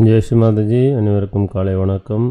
ஜெய் ஸ்ரீ மாதாஜி. அனைவருக்கும் காலை வணக்கம்.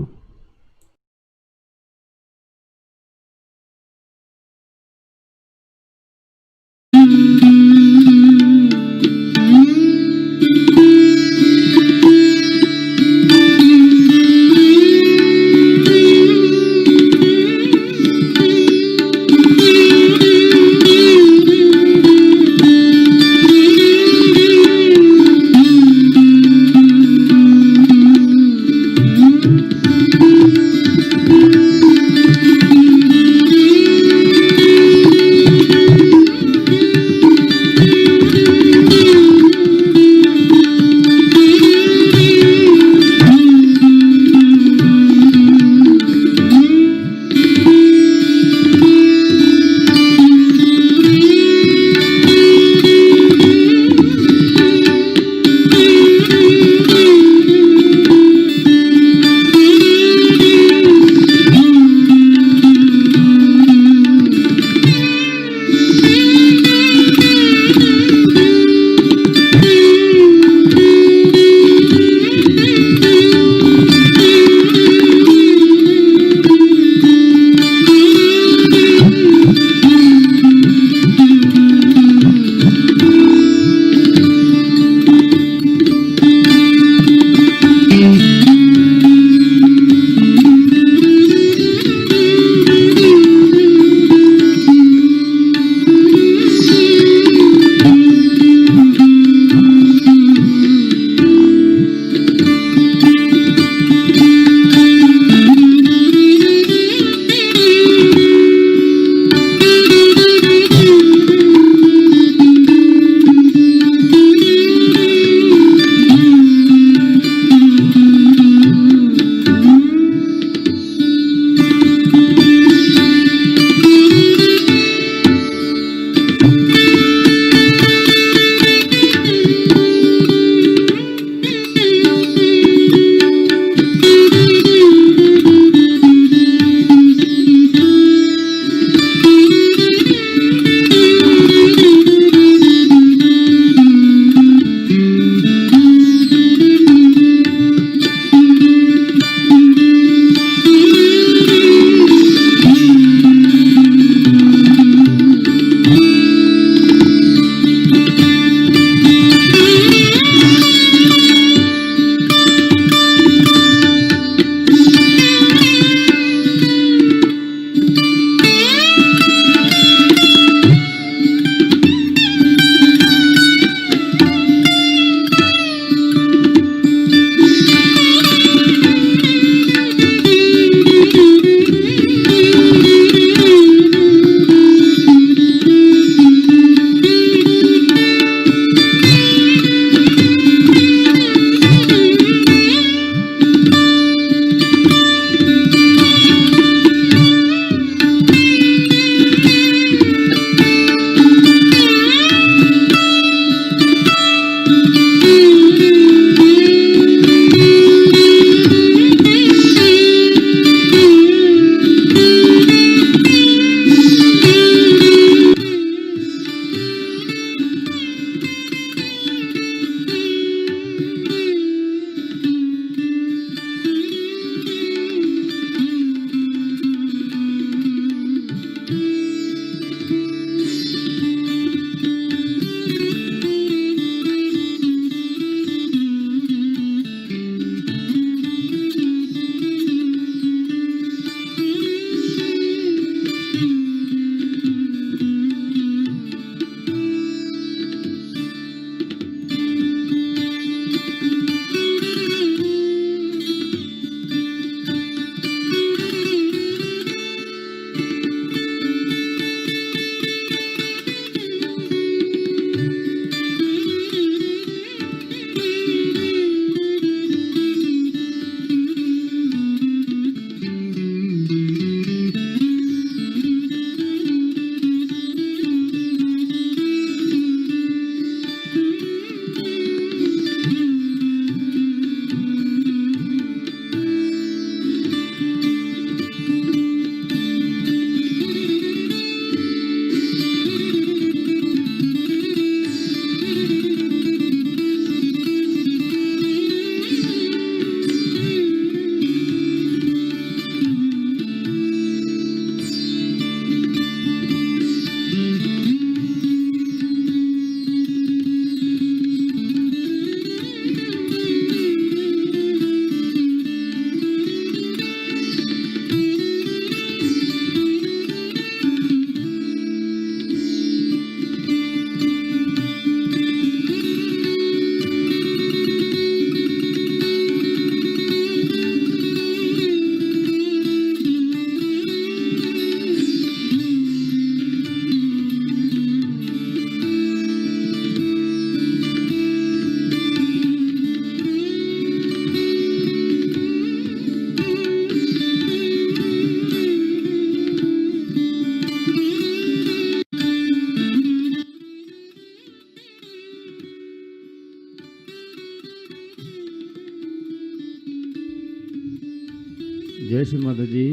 ஜெய் ஸ்ரீ மாதாஜி.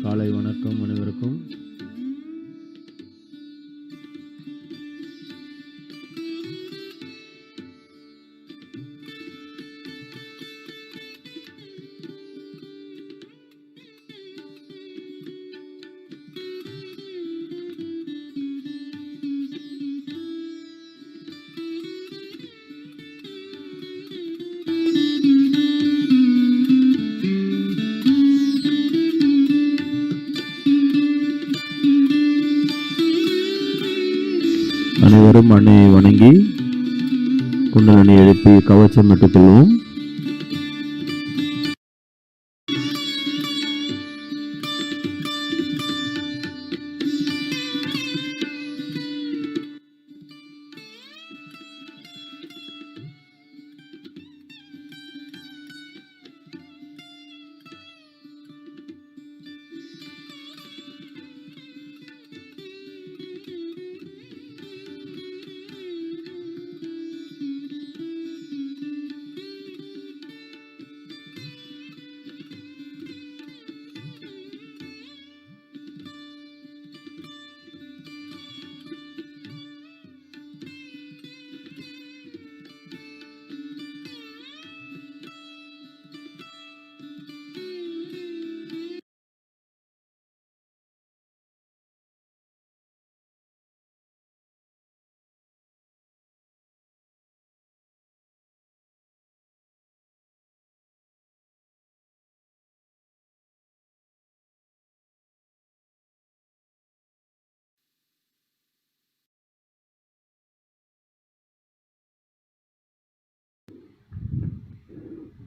காலை வணக்கம் அனைவருக்கும். அனைவரும் அன்னையை வணங்கி குண்டலினி எழுப்பி கவச்சம் இட்டுக்கொள்வோம்.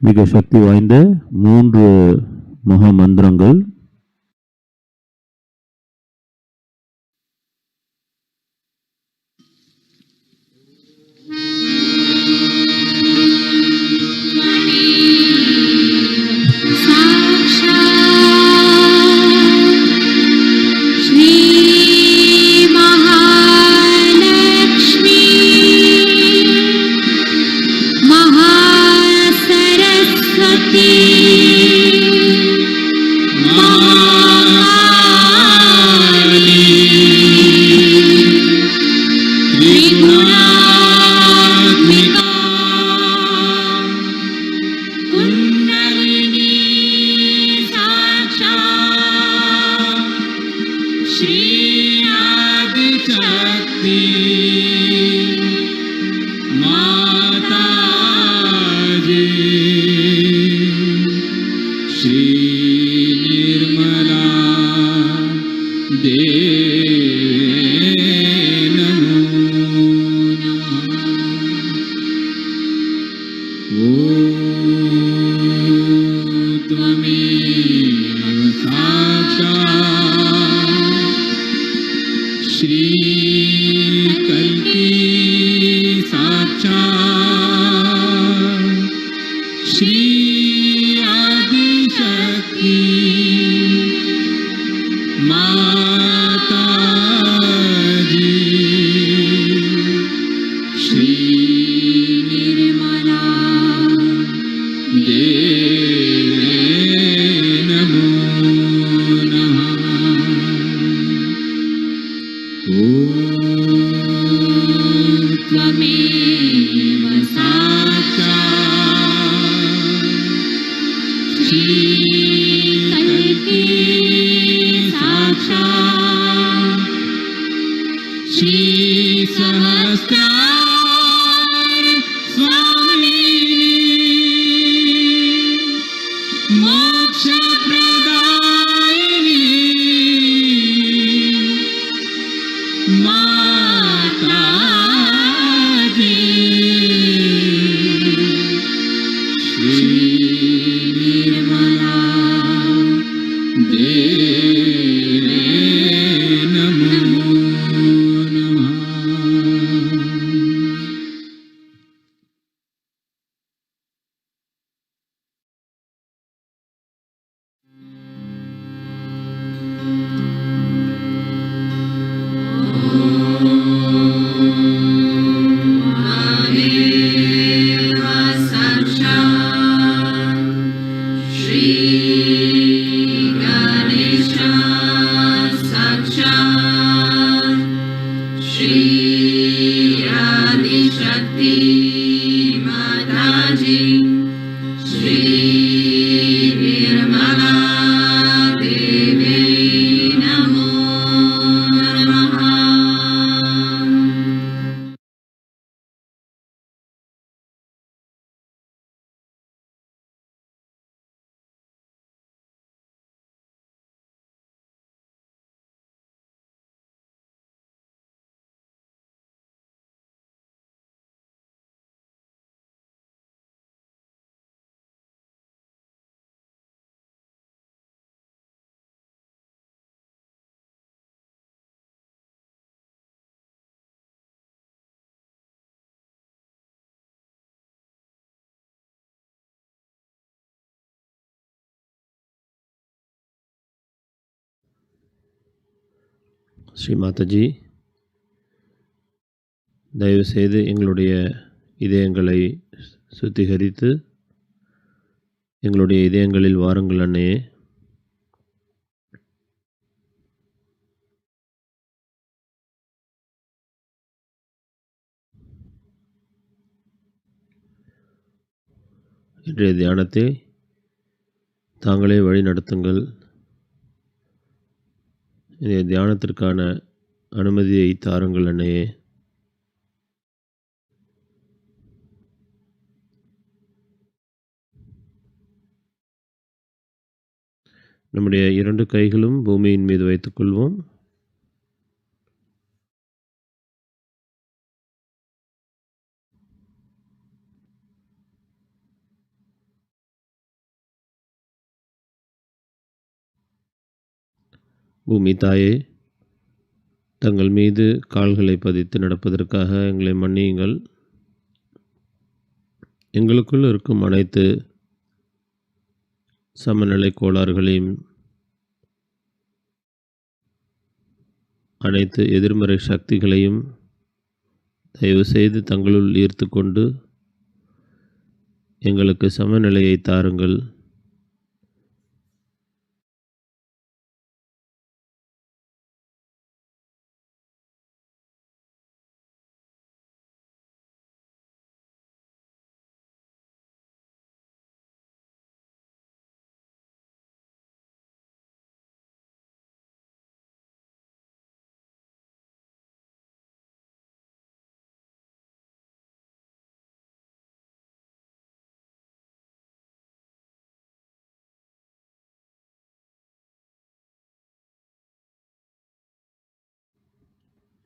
மிக சக்தி வாய்ந்த 3 மகா மந்திரங்கள். Mataji, Shri Mataji, Namo Namaha. Sri Mataji, தயவுசெய்து எங்களுடைய இதயங்களை சுத்திகரித்து எங்களுடைய இதயங்களில் வாருங்கள் அன்னையே. இன்றைய தியானத்தை தாங்களே வழி நடத்துங்கள். இந்த தியானத்திற்கான அனுமதியை தாருங்கள் அன்னையே. நம்முடைய 2 கைகளும் பூமியின் மீது வைத்துக்கொள்வோம். பூமி தாயே, தங்கள் மீது கால்களை பதித்து நடப்பதற்காக எங்களை மன்னியுங்கள். எங்களுக்குள் இருக்கும் அனைத்து சமநிலை கோளாறுகளையும், அனைத்து எதிர்மறை சக்திகளையும் தயவுசெய்து தங்களுள் ஈர்த்து கொண்டு எங்களுக்கு சமநிலையை தாருங்கள்.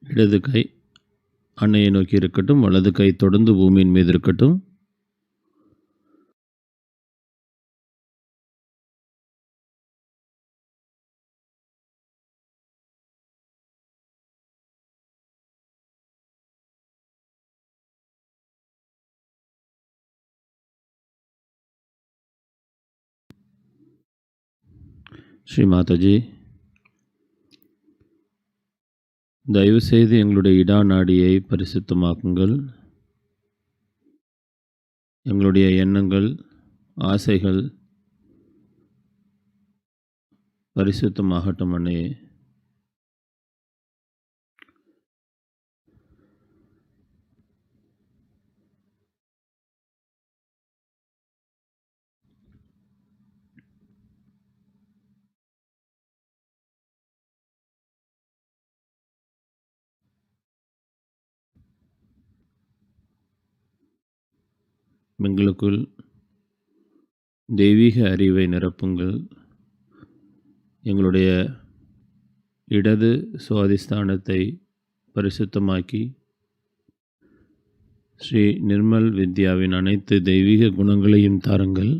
இடது கை அன்னையை நோக்கி இருக்கட்டும், வலது கை தொடர்ந்து பூமியின் மீது இருக்கட்டும். ஸ்ரீ மாதாஜி, தயவுசெய்து எங்களுடைய இடா நாடியை பரிசுத்தமாக்குங்கள். எங்களுடைய எண்ணங்கள், ஆசைகள் பரிசுத்தமாகட்டும் அன்னையே. எங்களுக்குள் தெய்வீக அறிவை நிரப்புங்கள். எங்களுடைய இடது சுவாதிஸ்தானத்தை பரிசுத்தமாக்கி ஸ்ரீ நிர்மல் வித்யாவின் அனைத்து தெய்வீக குணங்களையும் தாருங்கள்.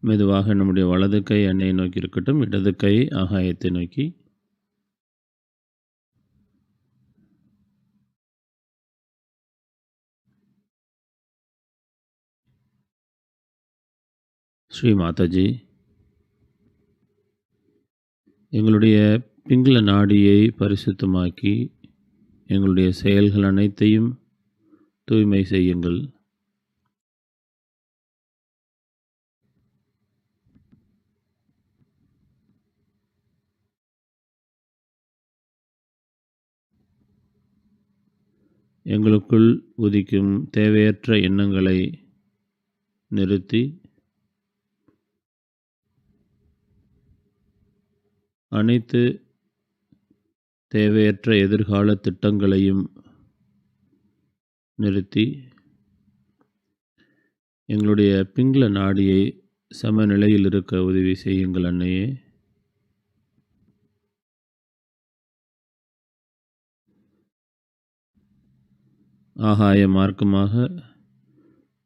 மெதுவாக நம்முடைய வலது கை அன்னையை நோக்கி இருக்கட்டும், இடது கை ஆகாயத்தை நோக்கி. ஸ்ரீ மாதாஜி, எங்களுடைய பிங்கள நாடியை பரிசுத்தமாக்கி எங்களுடைய செயல்கள் அனைத்தையும் தூய்மை செய்யுங்கள். எங்களுக்குள் உதிக்கும் தேவையற்ற எண்ணங்களை நிறுத்தி அனைத்து தேவையற்ற எதிர்கால திட்டங்களையும் நிறுத்தி எங்களுடைய பிங்கள நாடியை சமநிலையில் இருக்க உதவி செய்யுங்கள் அன்னையே. ஆகாய மார்க்கமாக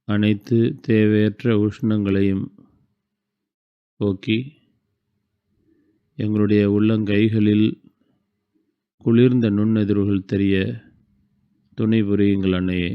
அனைத்து தேவையற்ற உஷ்ணங்களையும் போக்கி எங்களுடைய உள்ளங்கைகளில் குளிர்ந்த நுண்ணெதிர்வுகள் தெரிய துணை புரியுங்கள் அன்னையே.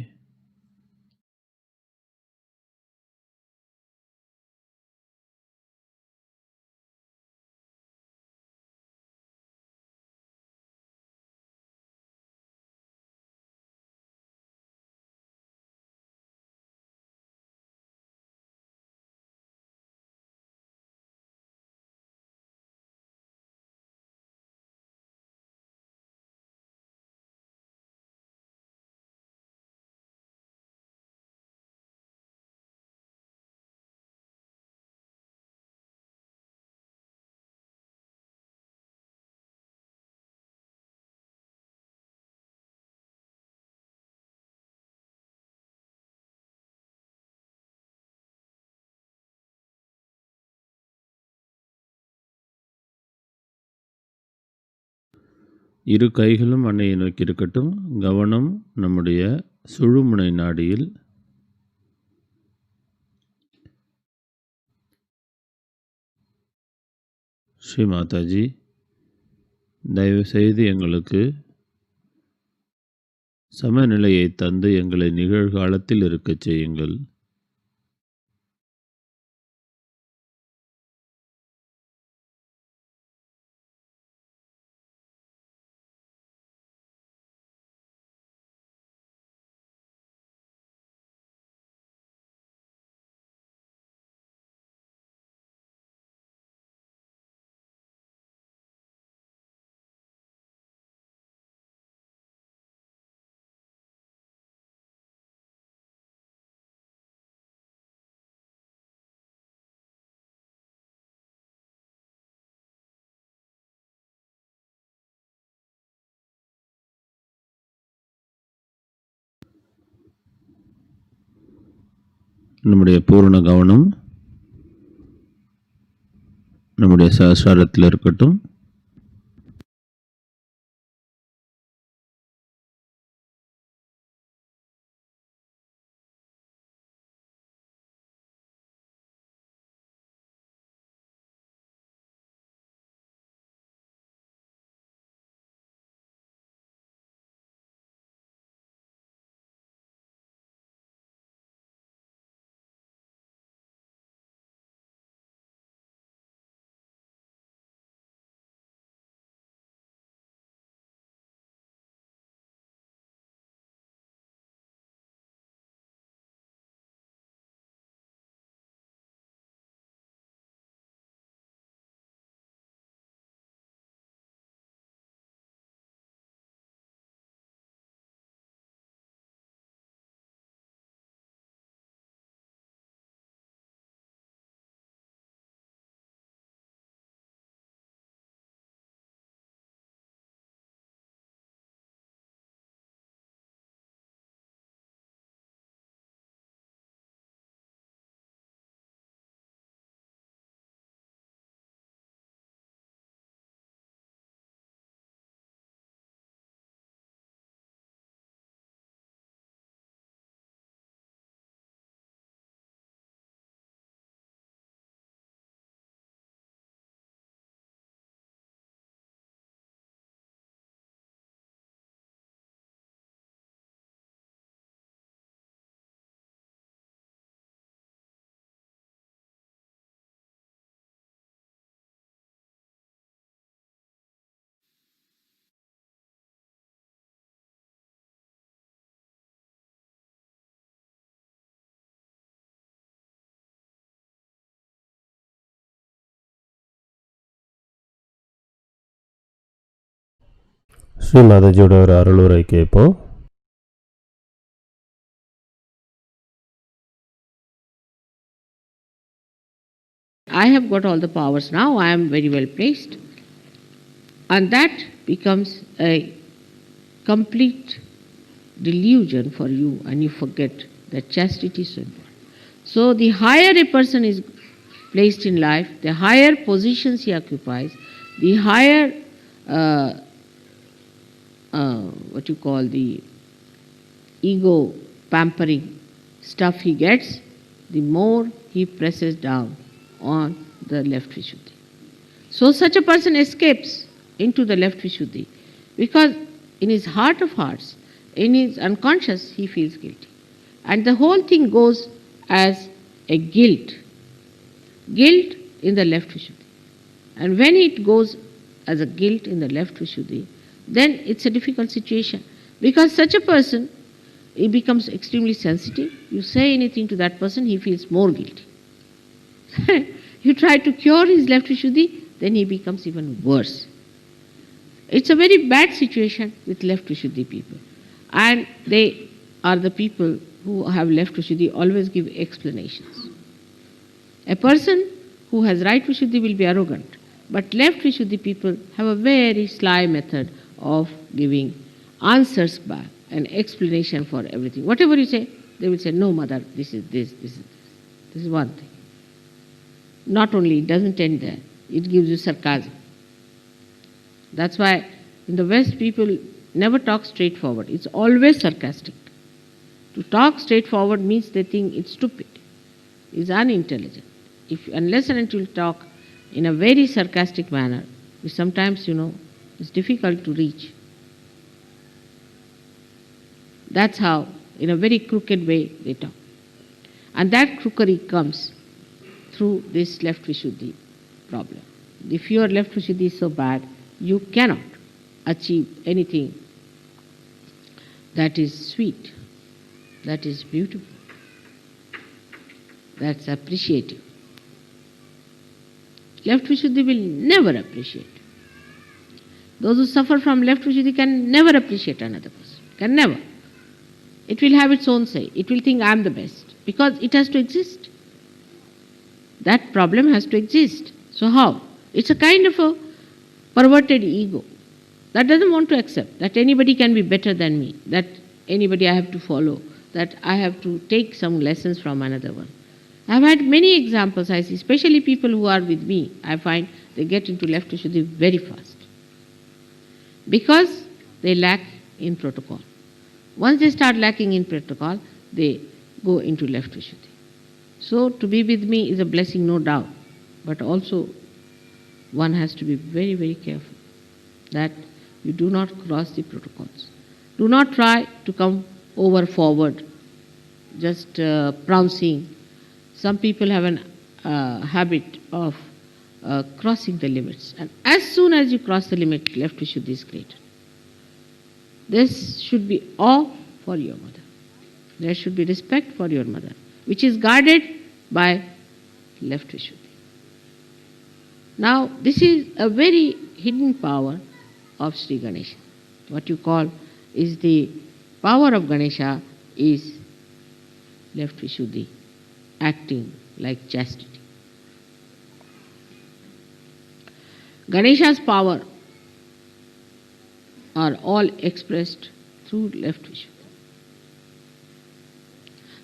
இரு கைகளும் அன்னையை நோக்கி இருக்கட்டும். கவனம் நம்முடைய சுழுமுனை நாடியில். ஸ்ரீ மாதாஜி, தயவுசெய்து எங்களுக்கு சமநிலையை தந்து எங்களை நிகழ்காலத்தில் இருக்கச் செய்யுங்கள். நம்முடைய பூரண கவனம் நம்முடைய சஹஸ்ராரத்தில் இருக்கட்டும். ஸ்ரீ மாதாஜியோட ஒரு அருளுரை கேட்போம். I have got all the powers now, I am very well placed. And that becomes a complete delusion for you, and you forget that chastity is so important. So the higher a person is placed in life, the higher positions he occupies, the higher what you call the ego pampering stuff he gets, the more he presses down on the left Vishuddhi. So such a person escapes into the left Vishuddhi because in his heart of hearts, in his unconscious, he feels guilty. And the whole thing goes as a guilt in the left Vishuddhi. And when it goes as a guilt in the left Vishuddhi, then it's a difficult situation because such a person, he becomes extremely sensitive. You say anything to that person, he feels more guilty. You try to cure his left Vishuddhi, then he becomes even worse. It's a very bad situation with left Vishuddhi people. And they are the people who have left Vishuddhi always give explanations. A person who has right Vishuddhi will be arrogant, but left Vishuddhi people have a very sly method of giving answers back, an explanation for everything. Whatever you say, they will say, no mother, this is this, this is this. This is one thing. Not only, it doesn't end there, it gives you sarcasm. That's why in the West people never talk straightforward. It's always sarcastic. To talk straightforward means they think it's stupid, it's unintelligent. Unless and until you talk in a very sarcastic manner, which sometimes, it's difficult to reach. That's how, in a very crooked way, they talk. And that crookery comes through this left Vishuddhi problem. If your left Vishuddhi is so bad, you cannot achieve anything that is sweet, that is beautiful, that's appreciative. Left Vishuddhi will never appreciate. Those who suffer from left Vishuddhi can never appreciate another person, can never. It will have its own say. It will think I am the best because it has to exist. That problem has to exist. So how? It's a kind of a perverted ego that doesn't want to accept that anybody can be better than me, that anybody I have to follow, that I have to take some lessons from another one. I've had many examples I see, especially people who are with me. I find they get into left Vishuddhi very fast because they lack in protocol. Once they start lacking in protocol, they go into left Vishuddhi. So to be with me is a blessing, no doubt, but also one has to be very, very careful that you do not cross the protocols. Do not try to come over forward, just pronouncing. Some people have a habit of crossing the limits, and as soon as you cross the limit, left Vishuddhi is created. This should be awe for your mother. There should be respect for your mother, which is guarded by left Vishuddhi. Now, this is a very hidden power of Sri Ganesha. What you call is the power of Ganesha is left Vishuddhi acting like chastity. Ganesha's power are all expressed through left Vishuddhi.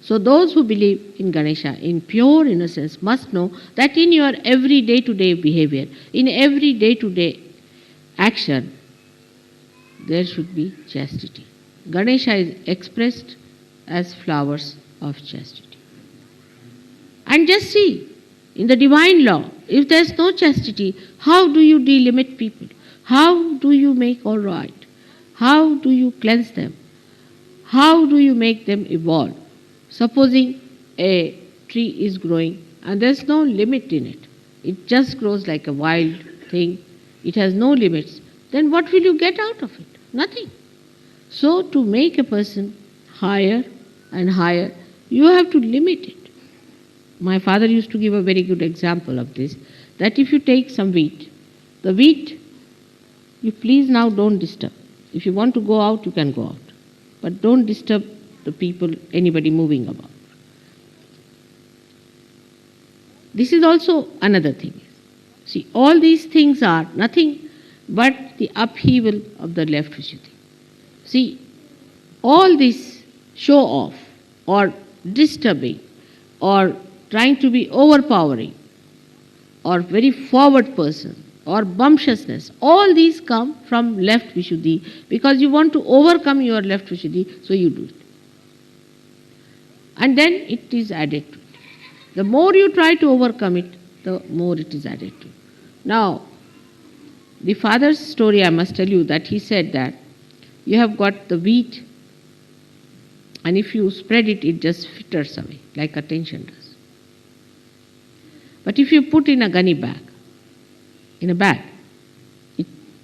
So those who believe in Ganesha in pure innocence must know that in your every day-to-day behavior, in every day-to-day action, there should be chastity. Ganesha is expressed as flowers of chastity. And just see, in the divine law, if there is no chastity, how do you delimit people? How do you make all right? How do you cleanse them? How do you make them evolve? Supposing a tree is growing and there is no limit in it, it just grows like a wild thing, it has no limits, then what will you get out of it? Nothing. So to make a person higher and higher, you have to limit it. My father used to give a very good example of this, that if you take some wheat, the wheat, you please now don't disturb. If you want to go out, you can go out. But don't disturb the people, anybody moving about. This is also another thing. See, all these things are nothing but the upheaval of the left Vishuddhi. See, all this show off or disturbing or trying to be overpowering or very forward person or bumptiousness, all these come from left Vishuddhi because you want to overcome your left Vishuddhi, so you do it. And then it is added to it. The more you try to overcome it, the more it is added to it. Now, the father's story, I must tell you that he said that you have got the wheat and if you spread it, it just fritters away like attention does. But if you put in a gunny bag, in a bag,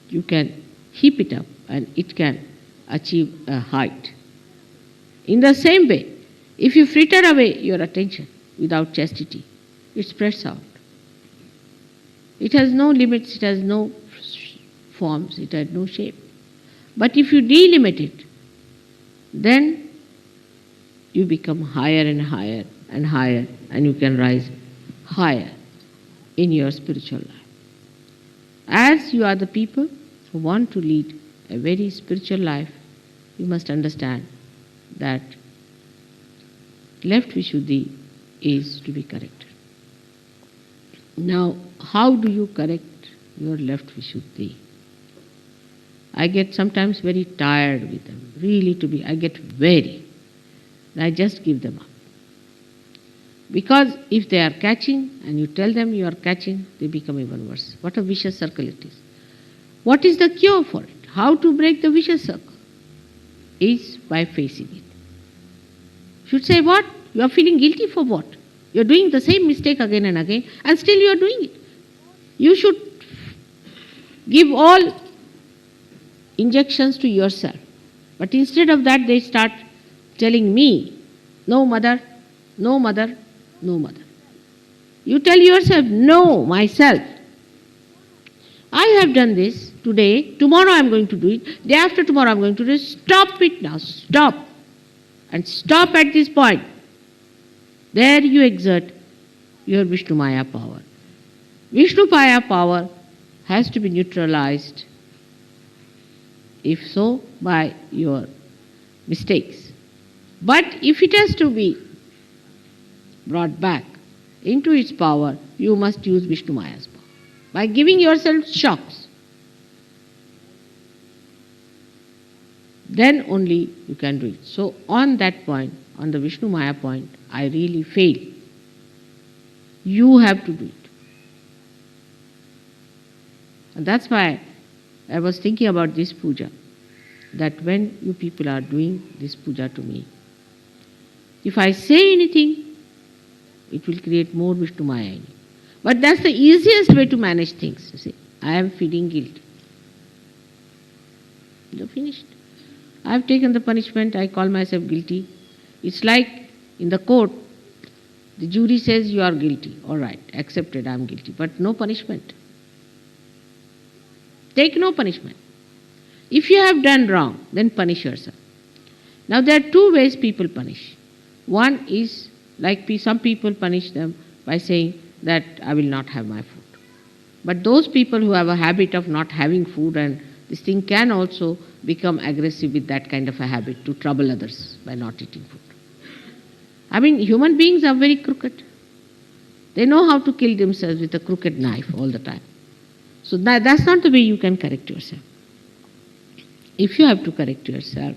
you can heap it up and it can achieve a height. In the same way, if you fritter away your attention without chastity, it spreads out. It has no limits, it has no forms, it has no shape. But if you delimit it, then you become higher and higher and higher, and you can rise higher in your spiritual life. As you are the people who want to lead a very spiritual life, you must understand that left Vishuddhi is to be corrected. Now, how do you correct your left Vishuddhi? I get sometimes very tired with them, really I get very. And I just give them up. Because if they are catching and you tell them you are catching, they become even worse. What a vicious circle it is. What is the cure for it? How to break the vicious circle? Is by facing it. You should say, what? You are feeling guilty for what? You are doing the same mistake again and again, and still you are doing it. You should give all injections to yourself. But instead of that, they start telling me, no mother, no mother, no mother. You tell yourself, no, myself. I have done this today, tomorrow I am going to do it, day after tomorrow I am going to do it. Stop it now, stop. And stop at this point. There you exert your Vishnu Maya power. Vishnu Maya power has to be neutralized, if so, by your mistakes. But if it has to be brought back into its power, you must use Vishnu Maya's power by giving yourself shocks. Then only you can do it. So on that point, on the Vishnu Maya point, I really fail. You have to do it. And that's why I was thinking about this puja, that when you people are doing this puja to me, if I say anything, it will create more Vishnu Maya in you. But that's the easiest way to manage things. You see, I am feeling guilt. You're finished. I have taken the punishment, I call myself guilty. It's like in the court, the jury says you are guilty. All right, accepted, I am guilty. But no punishment. Take no punishment. If you have done wrong, then punish yourself. Now there are two ways people punish. One is like some people punish them by saying that I will not have my food. But those people who have a habit of not having food, and this thing can also become aggressive with that kind of a habit to trouble others by not eating food. I mean, human beings are very crooked. They know how to kill themselves with a crooked knife all the time. So that's not the way you can correct yourself. If you have to correct yourself,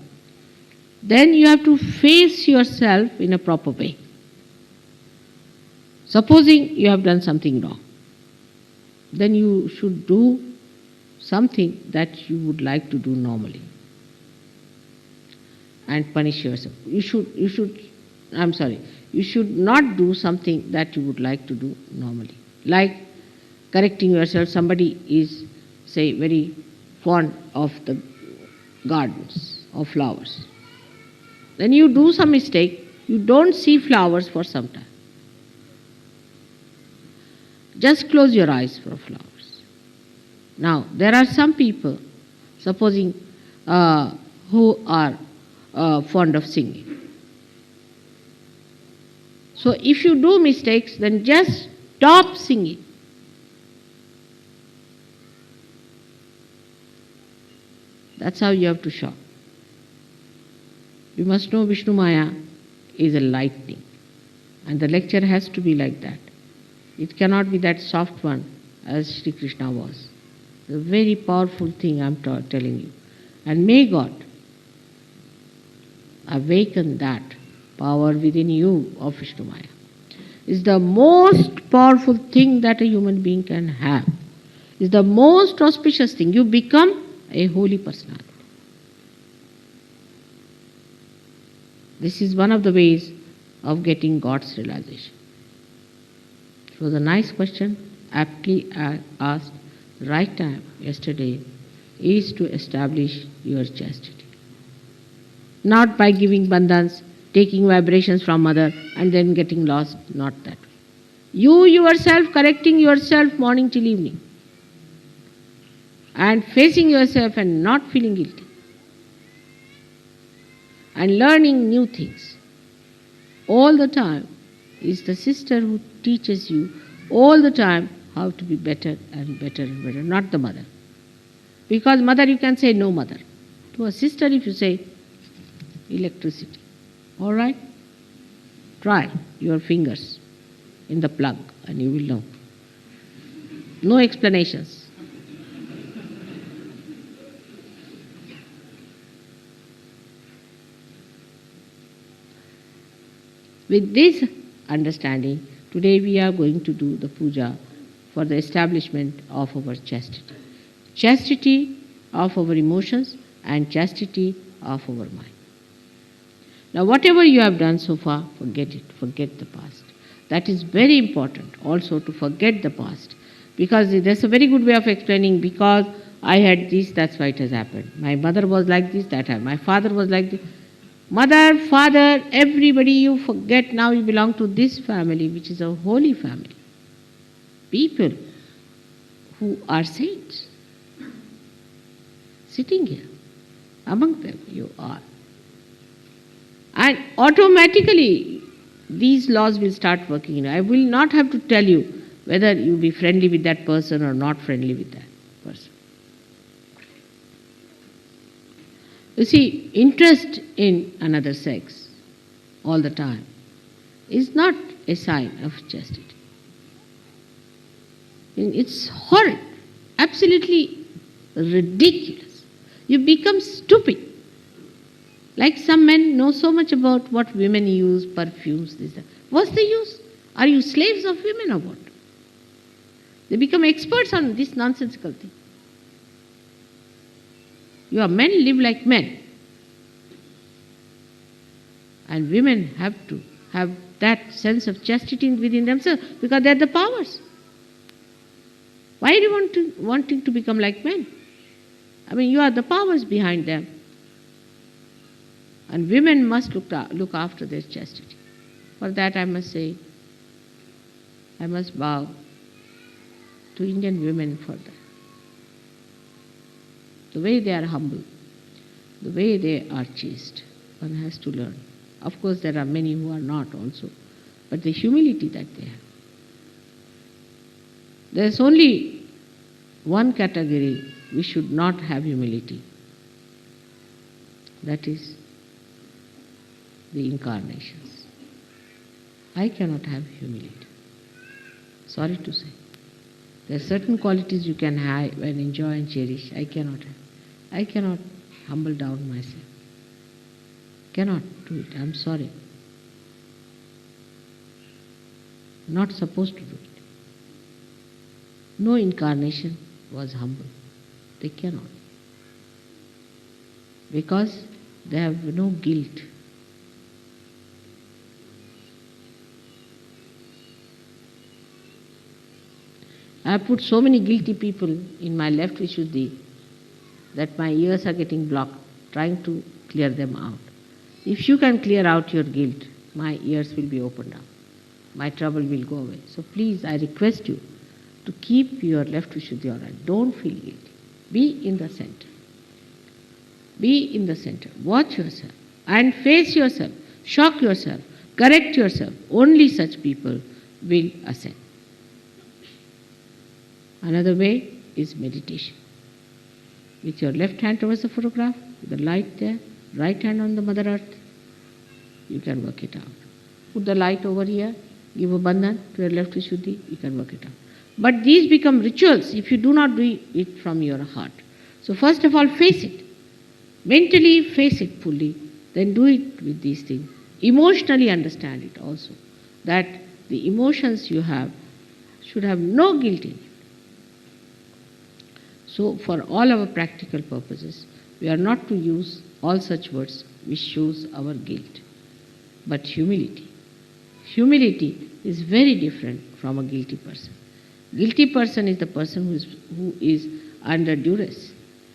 then you have to face yourself in a proper way. Supposing you have done something wrong, then you should do something that you would like to do normally and punish yourself. You should not do something that you would like to do normally. Like correcting yourself, somebody is, say, very fond of the gardens of flowers. Then you do some mistake, you don't see flowers for some time. Just close your eyes for flowers. Now, there are some people, supposing who are fond of singing. So if you do mistakes, then just stop singing. That's how you have to shout. You must know Vishnu Maya is a lightning, and the lecture has to be like that. It cannot be that soft one as Sri Krishna was. It's a very powerful thing I'm telling you. And may God awaken that power within you of Vishnu Maya. It's the most powerful thing that a human being can have. It's the most auspicious thing. You become a holy personality. This is one of the ways of getting God's realization. It was a nice question, aptly asked. The right time yesterday is to establish your chastity. Not by giving bandhans, taking vibrations from mother and then getting lost, not that way. You yourself correcting yourself morning till evening and facing yourself and not feeling guilty and learning new things. All the time is the sister who teaches you all the time how to be better and better and better, not the mother. Because mother you can say no mother. To a sister if you say electricity. All right? Try your fingers in the plug and you will know. No explanations. With this understanding, today we are going to do the puja for the establishment of our chastity. Chastity of our emotions and chastity of our mind. Now whatever you have done so far, forget it. Forget the past. That is very important also to forget the past. Because there's a very good way of explaining, because I had this, that's why it has happened. My mother was like this, that happened. My father was like this. Mother, father, everybody you forget, now you belong to this family, which is a holy family. People who are saints. Sitting here, among them you are. And automatically these laws will start working. I will not have to tell you whether you be friendly with that person or not friendly with that person. You see, interest in another sex all the time is not a sign of chastity. It's horrid, absolutely ridiculous. You become stupid. Like some men know so much about what women use, perfumes, this, that. What's the use? Are you slaves of women or what? They become experts on this nonsensical thing. Your men live like men. And women have to have that sense of chastity within themselves because they are the powers. Why are you wanting to become like men? I mean, you are the powers behind them. And women must look after their chastity. For that I must say, I must bow to Indian women for that. The way they are humble, the way they are chaste, one has to learn. Of course, there are many who are not also, but the humility that they have. There is only one category we should not have humility. That is the incarnations. I cannot have humility. Sorry to say. There are certain qualities you can have and enjoy and cherish. I cannot have. I cannot humble down myself. Cannot do it. I'm sorry. Not supposed to do it. No incarnation was humble. They cannot. Because they have no guilt. I have put so many guilty people in my left Vishuddhi that my ears are getting blocked, trying to clear them out. If you can clear out your guilt, my ears will be opened up. My trouble will go away. So please, I request you to keep your left Vishuddhi alright. Don't feel guilty. Be in the center. Be in the center. Watch yourself and face yourself. Shock yourself. Correct yourself. Only such people will ascend. Another way is meditation. With your left hand towards the photograph, with the light there, right hand on the Mother Earth, you can work it out. Put the light over here, give a bandhan to your left Vishuddhi, you can work it out. But these become rituals if you do not do it from your heart. So first of all, face it. Mentally face it fully, then do it with these things. Emotionally understand it also, that the emotions you have should have no guilt in it. So for all our practical purposes, we are not to use all such words which shows our guilt, but humility. Humility is very different from a guilty person. Guilty person is the person who is under duress,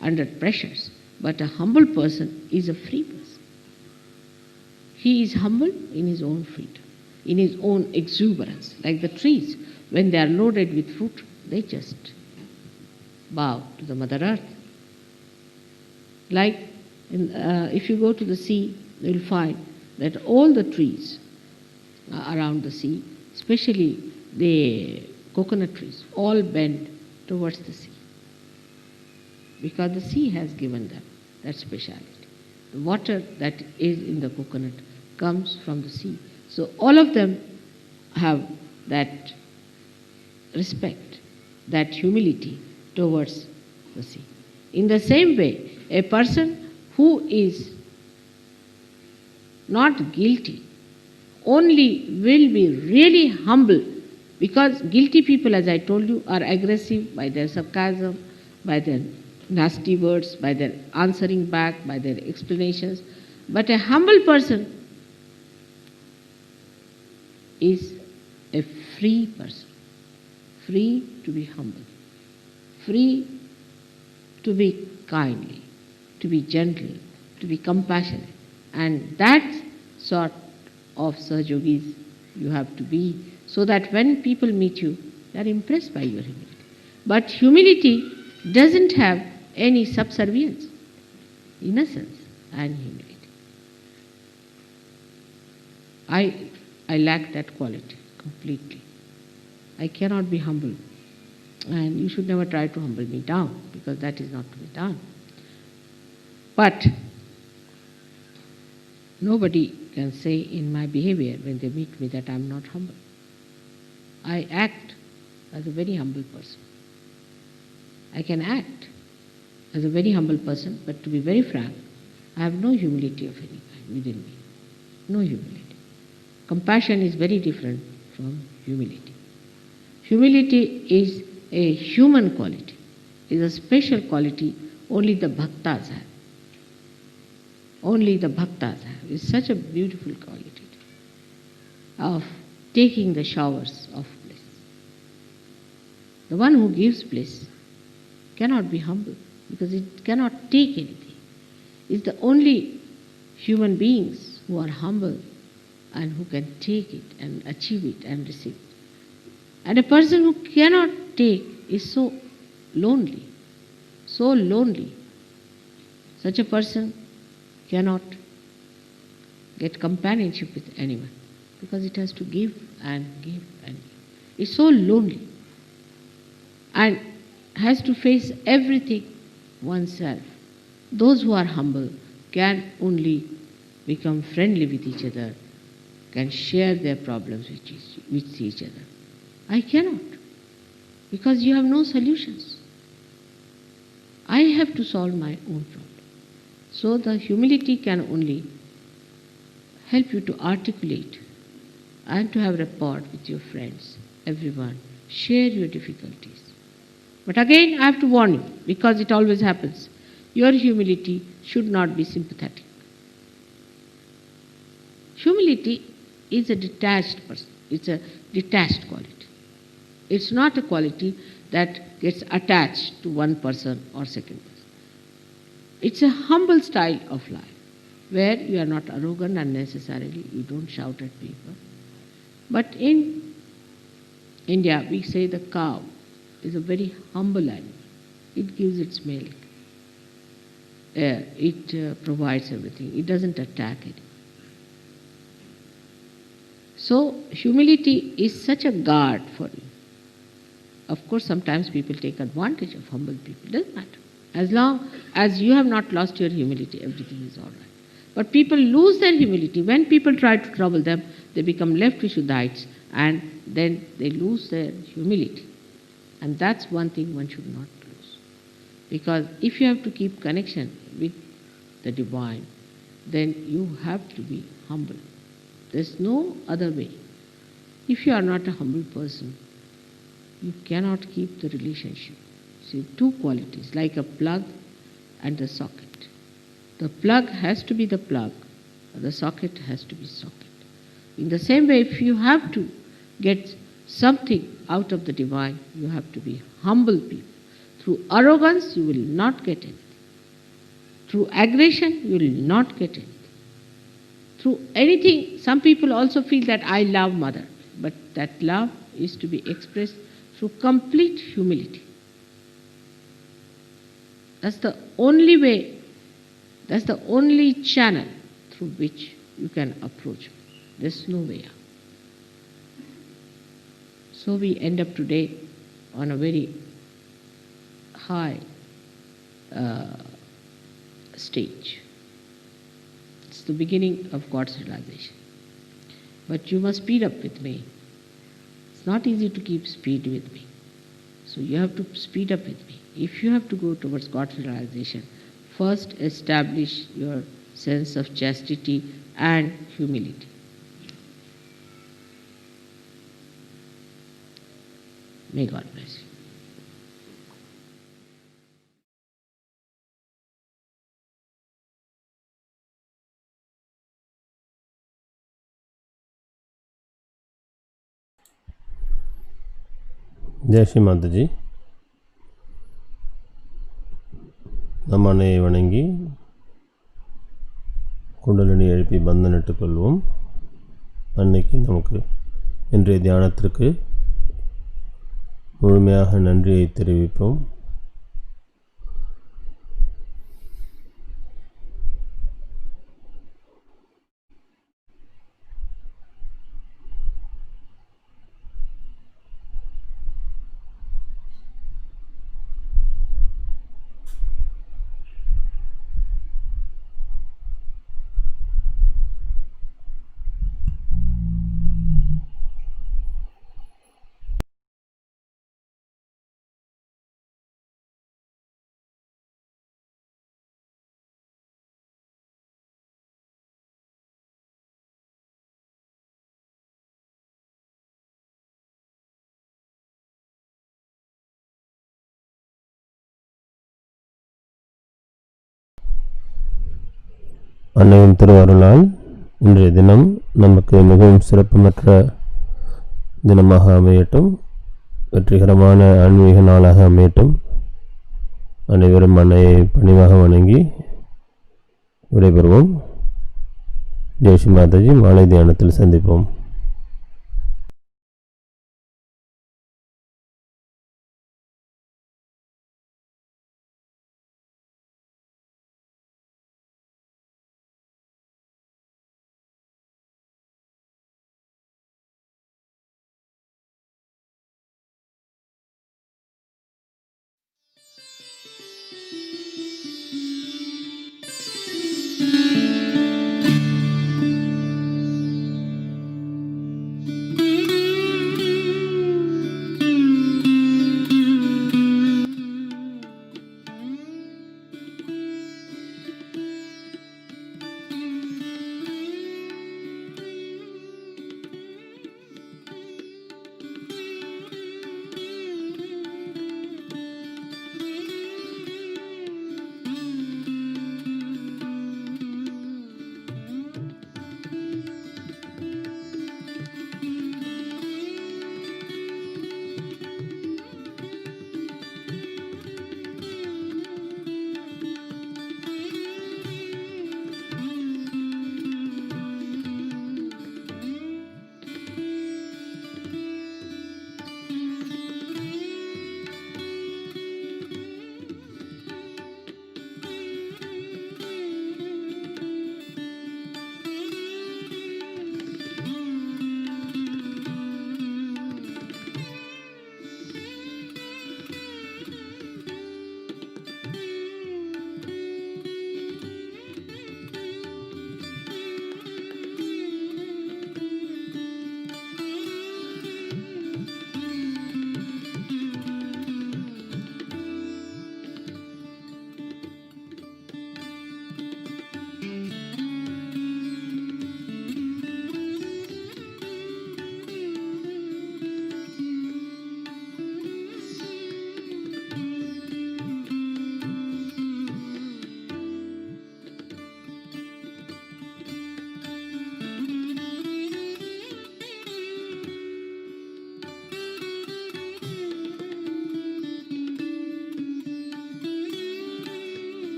under pressures, but a humble person is a free person. He is humble in his own freedom, in his own exuberance. Like the trees, when they are loaded with fruit, they just bow to the Mother Earth. Like if you go to the sea, you will find that all the trees around the sea, especially the coconut trees, all bend towards the sea. Because the sea has given them that speciality. The water that is in the coconut comes from the sea. So all of them have that respect, that humility towards the sea. In the same way, a person who is not guilty only will be really humble, because guilty people, as I told you, are aggressive by their sarcasm, by their nasty words, by their answering back, by their explanations. But a humble person is a free person, free to be humble, free to be kindly, to be gentle, to be compassionate. And that sort of Sahajogis you have to be, so that when people meet you, they are impressed by your humility. But humility doesn't have any subservience, innocence and humility. I lack that quality completely. I cannot be humble. And you should never try to humble me down, because that is not to be done. But nobody can say in my behavior when they meet me that I am not humble. I act as a very humble person. I can act as a very humble person, but to be very frank, I have no humility of any kind within me. No humility. Compassion is very different from humility. Humility is a human quality, is a special quality only the bhaktas have. Only the bhaktas have. It's such a beautiful quality of taking the showers of bliss. The one who gives bliss cannot be humble, because it cannot take anything. It's the only human beings who are humble and who can take it and achieve it and receive it. And a person who cannot take is so lonely, so lonely. Such a person cannot get companionship with anyone, because it has to give and give and give. It's so lonely and has to face everything oneself. Those who are humble can only become friendly with each other, can share their problems with each other. I cannot, because you have no solutions. I have to solve my own problem. So the humility can only help you to articulate and to have rapport with your friends, everyone. Share your difficulties. But again, I have to warn you, because it always happens. Your humility should not be sympathetic. Humility is a detached person. It's a detached quality. It's not a quality that gets attached to one person or second person. It's a humble style of life, where you are not arrogant unnecessarily, you don't shout at people. But in India, we say the cow is a very humble animal. It gives its milk. it provides everything. It doesn't attack it. So humility is such a guard for you. Of course, sometimes people take advantage of humble people. It doesn't matter. As long as you have not lost your humility, everything is all right. But people lose their humility. When people try to trouble them, they become left Vishuddhites, and then they lose their humility. And that's one thing one should not lose. Because if you have to keep connection with the divine, then you have to be humble. There's no other way. If you are not a humble person, you cannot keep the relationship. See, two qualities, like a plug and a socket. The plug has to be the plug, the socket has to be socket. In the same way, if you have to get something out of the divine, you have to be humble people. Through arrogance, you will not get anything. Through aggression, you will not get anything. Through anything, some people also feel that I love mother, but that love is to be expressed through complete humility. That's the only way, that's the only channel through which you can approach me. There's no way out. So we end up today on a very high stage. It's the beginning of God's realization. But you must speed up with me. It's not easy to keep speed with me. So you have to speed up with me. If you have to go towards God's realization, first establish your sense of chastity and humility. May God bless you. जय श्री माता जी. நம் அன்னையை வணங்கி குண்டலினி எழுப்பி பந்தனிட்டுக் கொள்வோம். அன்னைக்கு நமக்கு இன்றைய தியானத்திற்கு முழுமையாக நன்றியை தெரிவிப்போம். அன்னையின் திருவருளால் இன்றைய தினம் நமக்கு மிகவும் சிறப்புமற்ற தினமாக அமையட்டும். வெற்றிகரமான ஆன்மீக நாளாக அமையட்டும். அனைவரும் அன்னையை பணிவாக வணங்கி விடைபெறுவோம். ஜெய் ஸ்ரீ மாதாஜி. மாலை தியானத்தில் சந்திப்போம்.